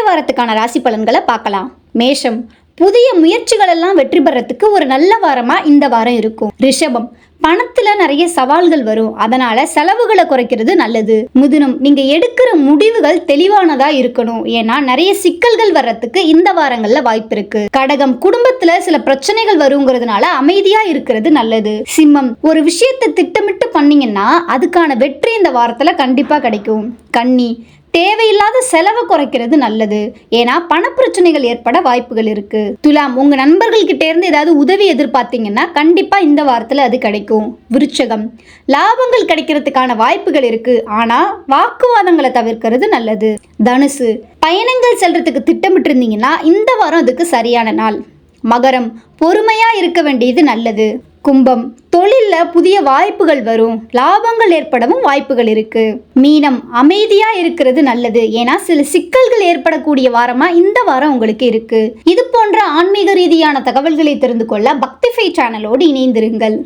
வாரத்துக்கான ராசி பலன்களை பார்க்கலாம். மேஷம், புதிய முயற்சிகள் எல்லாம் வெற்றி பெறத்துக்கு ஒரு நல்ல வாரமா இந்த வாரம் இருக்கும். ரிஷபம், பணத்துல நிறைய சவால்கள் வரும், அதனால செலவுகளை குறைக்கிறது நல்லது. மிதுனம், நீங்க எடுக்கிற முடிவுகள் தெளிவானதா இருக்கணும், ஏன்னா நிறைய சிக்கல்கள் வர்றதுக்கு இந்த வாரங்கள்ல வாய்ப்பு இருக்கு. கடகம், குடும்பத்துல சில பிரச்சனைகள் வருங்கிறதுனால அமைதியா இருக்கிறது நல்லது. சிம்மம், ஒரு விஷயத்தை திட்டமிட்டு பண்ணீங்கன்னா அதுக்கான வெற்றி இந்த வாரத்துல கண்டிப்பா கிடைக்கும். கன்னி, தேவையில்லாத செலவை குறைக்கிறது நல்லது, ஏன்னா பணப்பிரச்சனைகள் ஏற்பட வாய்ப்புகள் இருக்கு. துலாம், உங்க நண்பர்கள் கிட்ட இருந்து ஏதாவது உதவி எதிர்பார்த்தீங்கன்னா கண்டிப்பா இந்த வாரத்துல அது கிடைக்கும். விருச்சகம், லாபங்கள் கிடைக்கிறதுக்கான வாய்ப்புகள் இருக்கு, ஆனா வாக்குவாதங்களை தவிர்க்கிறது நல்லது. தனுசு, பயணங்கள் செல்றதுக்கு திட்டமிட்டு இருந்தீங்கன்னா இந்த வாரம் அதுக்கு சரியான நாள். மகரம், பொறுமையா இருக்க வேண்டியது நல்லது. கும்பம், தொழில்ல புதிய வாய்ப்புகள் வரும், லாபங்கள் ஏற்படவும் வாய்ப்புகள் இருக்கு. மீனம், அமைதியா இருக்கிறது நல்லது, ஏன்னா சில சிக்கல்கள் ஏற்படக்கூடிய வாரமா இந்த வாரம் உங்களுக்கு இருக்கு. இது போன்ற ஆன்மீக ரீதியான தகவல்களை தெரிந்து கொள்ள பக்திஃபை சேனலோடு இணைந்திருங்கள்.